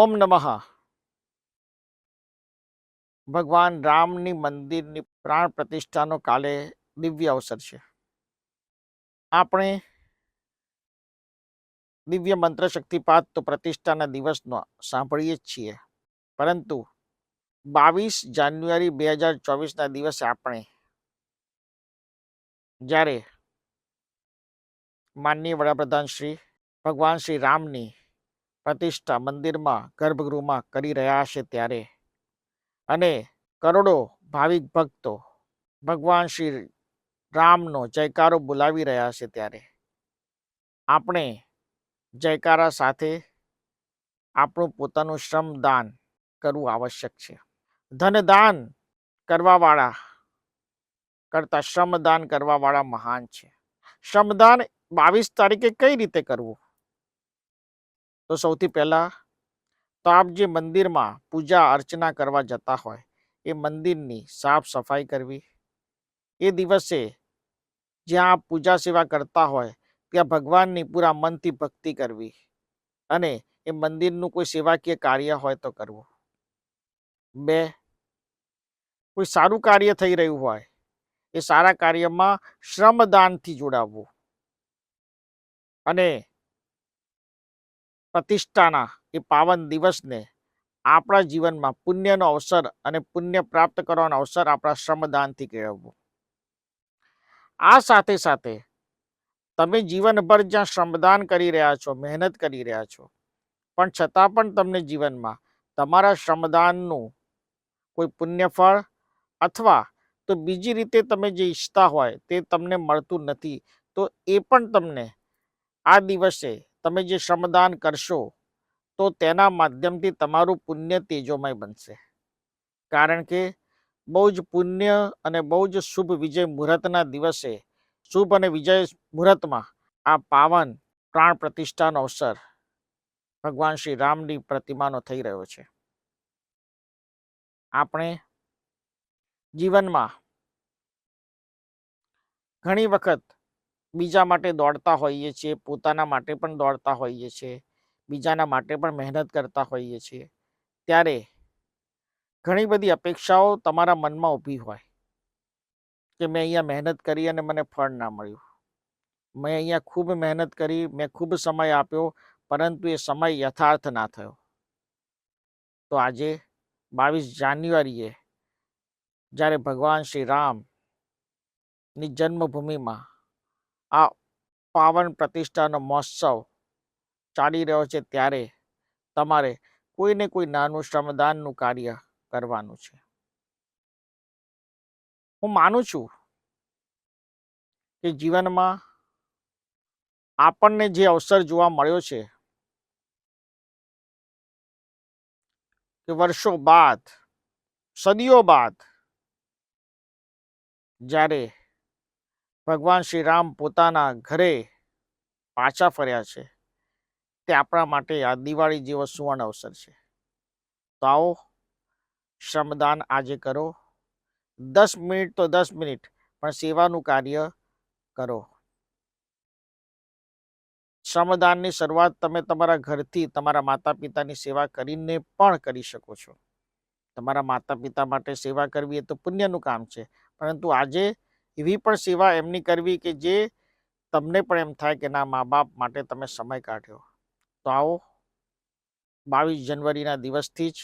ઓમ નમઃ. ભગવાન રામની મંદિરની પ્રાણ પ્રતિષ્ઠાનો કાલે દિવ્ય અવસર છે. આપણે દિવ્ય મંત્ર શક્તિપાત તો પ્રતિષ્ઠાના દિવસનો સાંભળીએ જ છીએ, પરંતુ 22 જાન્યુઆરી 2024ના દિવસે આપણે જ્યારે માનનીય વડાપ્રધાન શ્રી ભગવાન શ્રી રામની પ્રતિષ્ઠા મંદિરમાં ગર્ભગૃહમાં કરી રહ્યા છે ત્યારે, અને કરોડો ભાવિક ભક્તો ભગવાન શ્રી રામનો જયકારો બોલાવી રહ્યા છે ત્યારે આપણે જયકારા સાથે આપણું પોતાનું શ્રમદાન કરવું આવશ્યક છે. ધનદાન કરવાવાળા કરતાં શ્રમદાન કરવાવાળા મહાન છે. શ્રમદાન 22 તારીખે કઈ રીતે કરવું? તો સૌથી પહેલા તો આપ જે મંદિરમાં પૂજા અર્ચના કરવા જતા હોય એ મંદિરની સાફ સફાઈ કરવી. એ દિવસે જ્યાં આપ પૂજા સેવા કરતા હોય ત્યાં ભગવાનની પૂરા મનથી ભક્તિ કરવી, અને એ મંદિરનું કોઈ સેવાકીય કાર્ય હોય તો કરવું. 2, કોઈ સારું કાર્ય થઈ રહ્યું હોય એ સારા કાર્યમાં શ્રમદાનથી જોડાવવું, અને પ્રતિષ્ઠાના એ પાવન દિવસને આપણા જીવનમાં પુણ્યનો અવસર અને પુણ્ય પ્રાપ્ત કરવાનો અવસર આપણા શ્રમદાનથી કેળવવું. આ સાથે સાથે તમે જીવનભર જ્યાં શ્રમદાન કરી રહ્યા છો, મહેનત કરી રહ્યા છો, પણ છતાં પણ તમને જીવનમાં તમારા શ્રમદાનનું કોઈ પુણ્યફળ અથવા તો બીજી રીતે તમે જે ઈચ્છતા હોય તે તમને મળતું નથી, તો એ પણ તમને આ દિવસે તમે જે શ્રમદાન કરશો તો તેના માધ્યમથી તમારું પુણ્ય તેજોમય બનશે. કારણ કે બહુ જ પુણ્ય અને બહુ જ શુભ વિજય મુહૂર્તના દિવસે, શુભ અને વિજય મુહૂર્તમાં આ પાવન પ્રાણ પ્રતિષ્ઠાનો અવસર ભગવાન શ્રી રામની પ્રતિમાનો થઈ રહ્યો છે. આપણે જીવનમાં ઘણી વખત બીજા માટે દોડતા હોઈએ છીએ, પોતાના માટે પણ દોડતા હોઈએ છીએ, બીજાના માટે પણ મહેનત કરતા હોઈએ છીએ. ત્યારે ઘણી બધી અપેક્ષાઓ તમારા મનમાં ઊભી હોય કે મેં અહીંયા મહેનત કરી અને મને ફળ ના મળ્યું. મેં અહીંયા ખૂબ મહેનત કરી, મેં ખૂબ સમય આપ્યો, પરંતુ એ સમય યથાર્થ ના થયો. તો આજે 22 જાન્યુઆરીએ જ્યારે ભગવાન શ્રી રામની જન્મભૂમિમાં આ પાવન પ્રતિષ્ઠાનો મહોત્સવ ચાલી રહ્યો છે ત્યારે તમારે કોઈને કોઈ નાનું શ્રમદાનનું કાર્ય કરવાનું છે. હું માનું છું કે જીવનમાં આપણને જે અવસર જોવા મળ્યો છે કે વર્ષો બાદ, સદીઓ બાદ જ્યારે ભગવાન શ્રી રામ પોતાના ઘરે પાછા ફર્યા છે, તે આપણા માટે આ દિવાળી જેવો સુવર્ણ અવસર છે. તો આવો શ્રમદાન આજે કરો. 10 મિનિટ તો 10 મિનિટ, પણ સેવાનું કાર્ય કરો. શ્રમદાનની શરૂઆત તમે તમારા ઘરથી, તમારા માતા પિતાની સેવા કરીને પણ કરી શકો છો. તમારા માતા પિતા માટે સેવા કરવી એ તો પુણ્યનું કામ છે, પરંતુ આજે એવી પણ સેવા એમની કરવી કે જે તમને પણ એમ થાય કે ના, મા બાપ માટે તમે સમય કાઢ્યો. તો આવો 22 જાન્યુઆરીના દિવસથી જ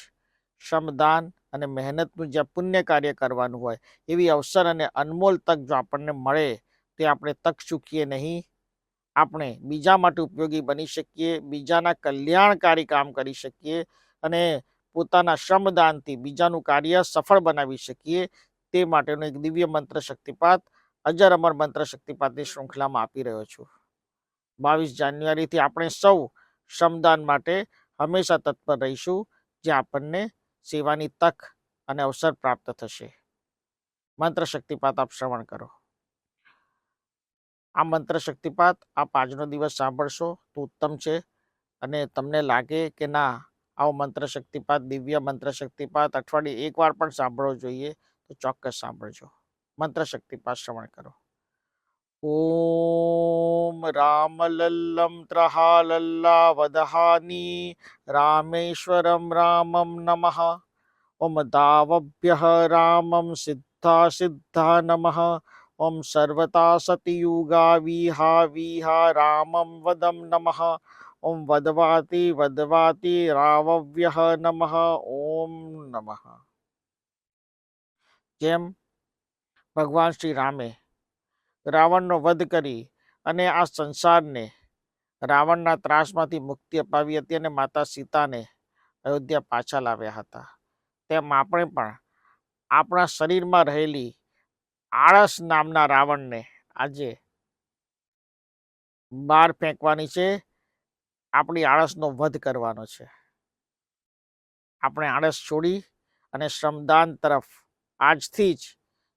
શ્રમદાન અને મહેનતનું જ્યાં પુણ્ય કાર્ય કરવાનું હોય એવી અવસર અને અનમોલ તક જો આપણને મળે તે આપણે તક ચૂકીએ નહીં. આપણે બીજા માટે ઉપયોગી બની શકીએ, બીજાના કલ્યાણકારી કામ કરી શકીએ, અને પોતાના શ્રમદાનથી બીજાનું કાર્ય સફળ બનાવી શકીએ. તે માટેનો એક દિવ્ય મંત્ર શક્તિપાત અજર અમર મંત્ર શક્તિપાતની શૃંખલામાં આપી રહ્યો છું. 22 જાન્યુઆરીથી આપણે સૌ શ્રમદાન માટે હંમેશા તત્પર રહીશું, જે આપણને સેવાની તક અને અવસર પ્રાપ્ત થશે. મંત્ર શક્તિપાત આપ શ્રવણ કરો. આ મંત્ર શક્તિપાત આપ આજનો દિવસ સાંભળશો તો ઉત્તમ છે, અને તમને લાગે કે ના, આવો મંત્ર શક્તિપાત, દિવ્ય મંત્ર શક્તિપાત અઠવાડિયે એકવાર પણ સાંભળવો જોઈએ, તો ચોક્કસ સાંભળજો. મંત્ર શક્તિપાત શ્રવણ કરો. ओम रामलल्लं त्रहालल्ला वदहानि रामेश्वरं रामं नमः। ओम दावभ्यः रामं सिद्धा सिद्धा नमः। ओम सर्वता सतियुगा विहा विहा रामं वदं नमः। ओम वदवाति वदवाति रावव्यः नमः। ओम नमः। જેમ ભગવાન શ્રી રામે રાવણનો વધ કરી અને આ સંસારને રાવણના ત્રાસમાંથી મુક્તિ અપાવી હતી અને માતા સીતાને અયોધ્યા પાછા લાવ્યા હતા, તેમ આપણે પણ આપણા શરીરમાં રહેલી આળસ નામના રાવણને આજે બહાર ફેંકવાની છે. આપણી આળસનો વધ કરવાનો છે. આપણે આળસ છોડી અને શ્રમદાન તરફ આજથી જ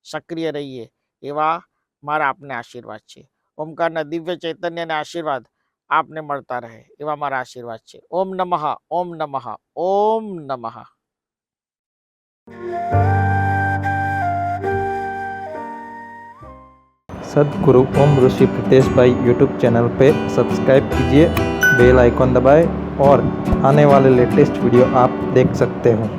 સક્રિય રહીએ એવા મારા આપને આશીર્વાદ છે. ઓમકારના દિવ્ય ચૈતન્ય અને આશીર્વાદ આપને મળતા રહે એવા મારા આશીર્વાદ છે. ઓમ નમઃ, ઓમ નમઃ, ઓમ નમઃ. सदगुरु ओम ऋषि प्रीतेश भाई यूट्यूब चैनल पे सब्सक्राइब कीजिए, बेल आइकॉन दबाएं और आने वाले लेटेस्ट वीडियो आप देख सकते हो।